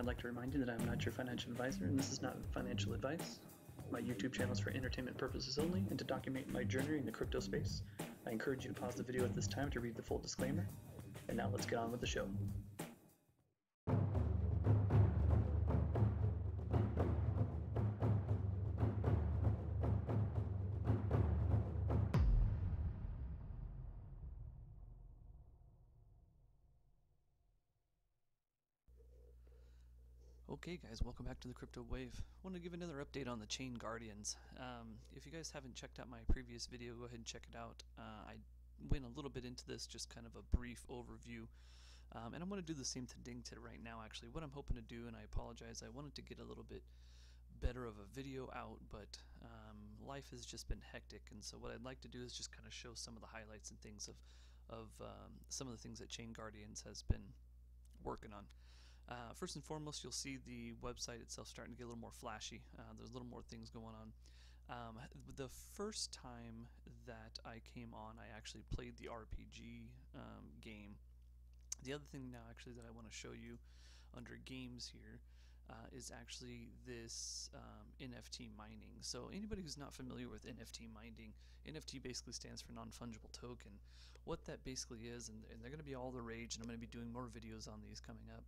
I'd like to remind you that I'm not your financial advisor and this is not financial advice. My YouTube channel is for entertainment purposes only and to document my journey in the crypto space. I encourage you to pause the video at this time to read the full disclaimer. And now let's get on with the show. Okay guys, welcome back to the Crypto Wave. I want to give another update on the Chainguardians. If you guys haven't checked out my previous video, go ahead and check it out. I went a little bit into this, just kind of a brief overview. And I'm going to do the same thing to right now actually. What I'm hoping to do, and I apologize, I wanted to get a little bit better of a video out, but life has just been hectic, and so what I'd like to do is just kind of show some of the highlights and things of some of the things that Chainguardians has been working on. First and foremost, you'll see the website itself starting to get a little more flashy. There's a little more things going on. The first time that I came on, I actually played the RPG game. The other thing now actually that I want to show you under games here is actually this NFT mining. So anybody who's not familiar with NFT mining, NFT basically stands for non-fungible token. What that basically is, and they're going to be all the rage, and I'm going to be doing more videos on these coming up.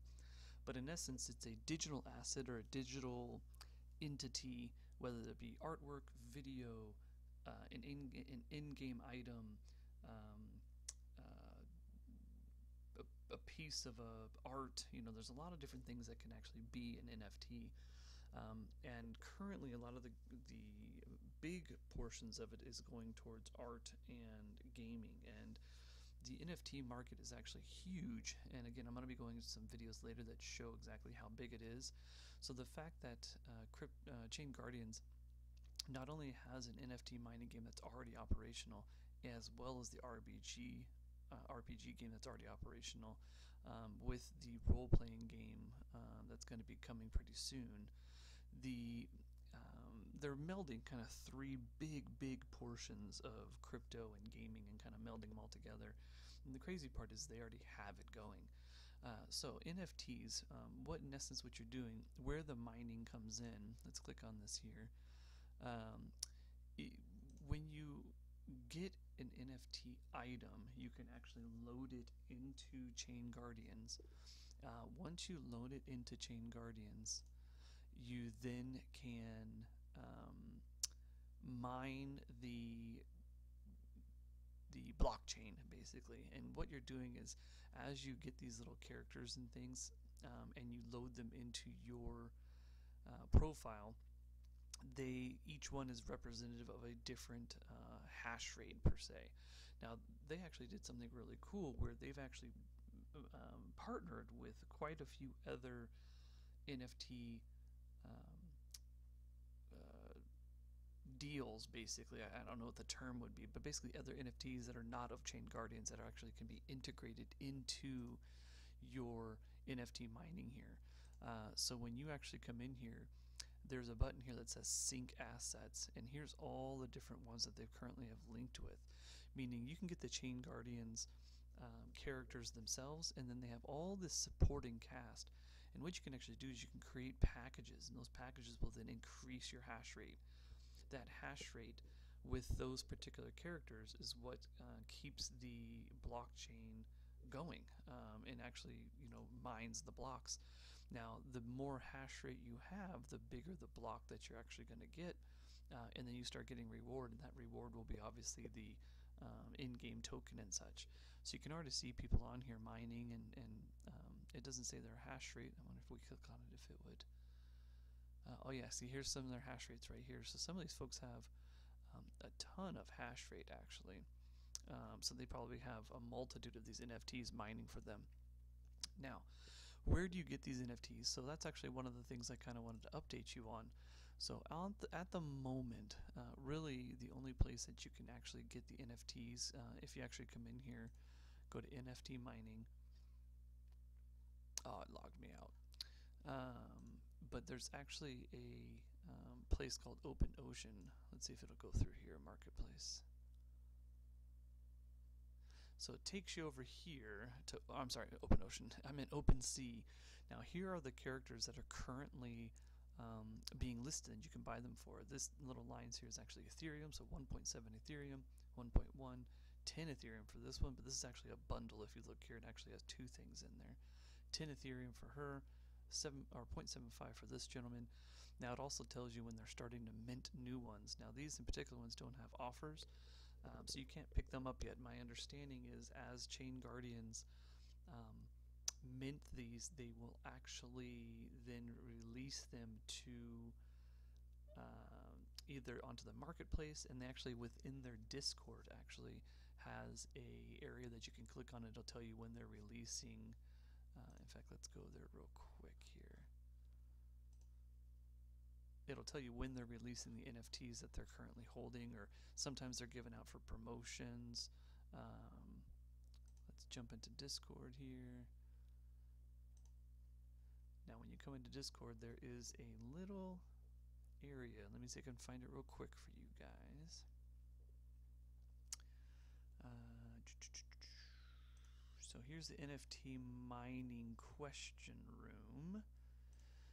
But in essence, it's a digital asset or a digital entity, whether it be artwork, video, an in-game item, a piece of art. You know, there's a lot of different things that can actually be an NFT. And currently, a lot of the big portions of it is going towards art and gaming. And the NFT market is actually huge, and again, I'm going to be going into some videos later that show exactly how big it is. So the fact that Chainguardians not only has an NFT mining game that's already operational, as well as the RPG game that's already operational, with the role-playing game that's going to be coming pretty soon, they're melding kind of three big portions of crypto and gaming and kind of melding them all together. And the crazy part is they already have it going. So NFTs, what in essence what you're doing, where the mining comes in, let's click on this here. When you get an NFT item, you can actually load it into Chainguardians. Once you load it into Chainguardians, you then can mine the blockchain basically. And what you're doing is, as you get these little characters and things and you load them into your profile, each one is representative of a different hash rate per se. Now they actually did something really cool where they've actually partnered with quite a few other NFT deals, basically. I don't know what the term would be, but basically other NFTs that are not of Chainguardians that actually can be integrated into your NFT mining here. So when you actually come in here, there's a button here that says sync assets, and here's all the different ones that they currently have linked with, meaning you can get the Chainguardians characters themselves, and then they have all this supporting cast. And what you can actually do is you can create packages, and those packages will then increase your hash rate. That hash rate with those particular characters is what keeps the blockchain going and actually, you know, mines the blocks. Now the more hash rate you have, the bigger the block that you're actually going to get, and then you start getting reward, and that reward will be obviously the in-game token and such. So you can already see people on here mining, and it doesn't say their hash rate. I wonder if we click on it if it would. Oh yeah, see, here's some of their hash rates right here. So some of these folks have a ton of hash rate actually. So they probably have a multitude of these NFTs mining for them. Now, where do you get these NFTs? So that's actually one of the things I kind of wanted to update you on. So at the moment, really the only place that you can actually get the NFTs, if you actually come in here, go to NFT mining. Oh, it logged me out. But there's actually a place called Open Ocean. Let's see if it'll go through here, Marketplace. So it takes you over here to, oh, I'm sorry, OpenOcean. I meant OpenSea. Now here are the characters that are currently being listed, and you can buy them for. This little lines here is actually Ethereum, so 1.7 Ethereum, 1.1, 10 Ethereum for this one, but this is actually a bundle. If you look here, it actually has two things in there. 10 Ethereum for her, 0.75 for this gentleman. Now it also tells you when they're starting to mint new ones. Now these in particular ones don't have offers, so you can't pick them up yet. My understanding is as Chainguardians mint these, they will actually then release them to either onto the marketplace, and they actually within their Discord actually has a area that you can click on. It'll tell you when they're releasing. In fact, let's go there real quick here. It'll tell you when they're releasing the NFTs that they're currently holding, or sometimes they're given out for promotions. Let's jump into Discord here. Now when you come into Discord, there is a little area. Let me see if I can find it real quick for you guys. So here's the NFT mining question room.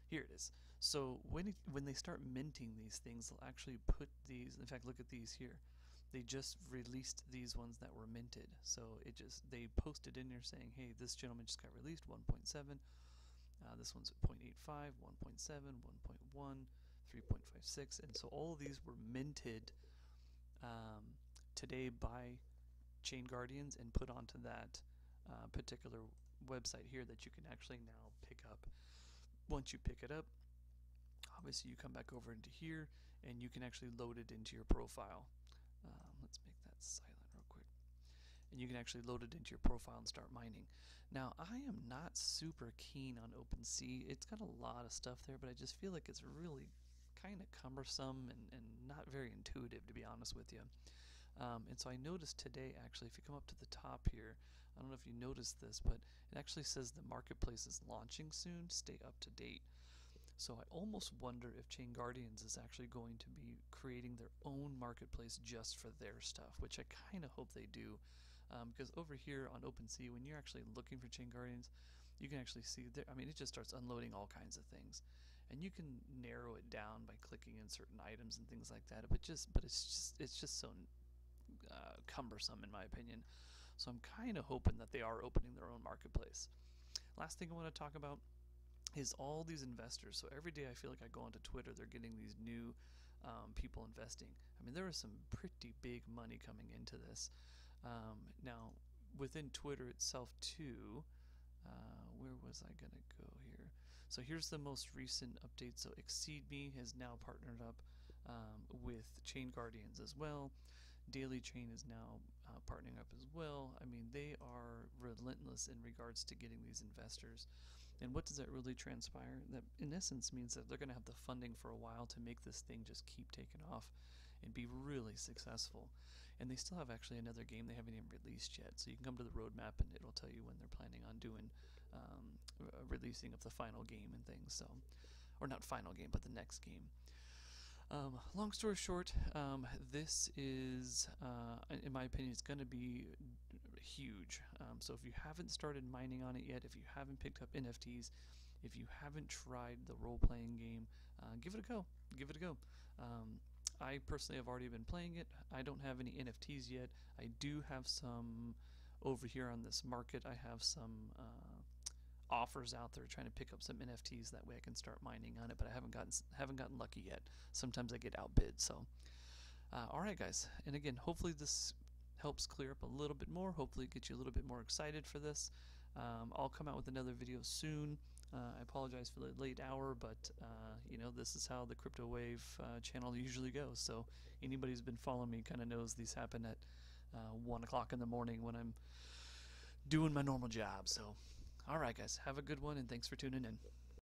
Here it is. So when they start minting these things, they'll actually put these. In fact, look at these here. They just released these ones that were minted. So they posted in there saying, hey, this gentleman just got released 1.7. This one's at 0.85, 1.7, 1.1, 3.56, and so all of these were minted today by Chainguardians and put onto that particular website here that you can actually now pick up. Once you pick it up, obviously you come back over into here and you can actually load it into your profile. Let's make that silent real quick. And you can actually load it into your profile and start mining. Now, I am not super keen on OpenSea. It's got a lot of stuff there, but I just feel like it's really kind of cumbersome and not very intuitive, to be honest with you. And so I noticed today, actually, if you come up to the top here, I don't know if you noticed this, but it actually says the marketplace is launching soon. Stay up to date. So I almost wonder if Chainguardians is actually going to be creating their own marketplace just for their stuff, which I kind of hope they do. Because over here on OpenSea, when you're actually looking for Chainguardians, you can actually see there. I mean, it just starts unloading all kinds of things, and you can narrow it down by clicking in certain items and things like that. But it's just so cumbersome in my opinion. So I'm kind of hoping that they are opening their own marketplace. Last thing I want to talk about is all these investors. So every day I feel like I go onto Twitter, they're getting these new people investing. I mean, there is some pretty big money coming into this. Now, within Twitter itself too, where was I going to go here? So here's the most recent update. So ExceedMe has now partnered up with Chainguardians as well. Daily Chain is now partnering up as well. I mean, they are relentless in regards to getting these investors. And what does that really transpire? That in essence means that they're going to have the funding for a while to make this thing just keep taking off and be really successful. And they still have actually another game they haven't even released yet. So you can come to the roadmap and it'll tell you when they're planning on doing releasing of the final game and things. So, or not final game, but the next game. Long story short, this is, in my opinion, it's going to be huge. So if you haven't started mining on it yet, if you haven't picked up NFTs, if you haven't tried the role-playing game, give it a go. Give it a go. I personally have already been playing it. I don't have any NFTs yet. I do have some over here on this market. I have some offers out there trying to pick up some NFTs. That way I can start mining on it, but I haven't gotten lucky yet. Sometimes I get outbid. So, all right, guys. And again, hopefully this helps clear up a little bit more. Hopefully it gets you a little bit more excited for this. I'll come out with another video soon. I apologize for the late hour, but you know, this is how the Crypto Wave channel usually goes. So anybody who's been following me kind of knows these happen at 1 o'clock in the morning when I'm doing my normal job. So, all right, guys, have a good one, and thanks for tuning in.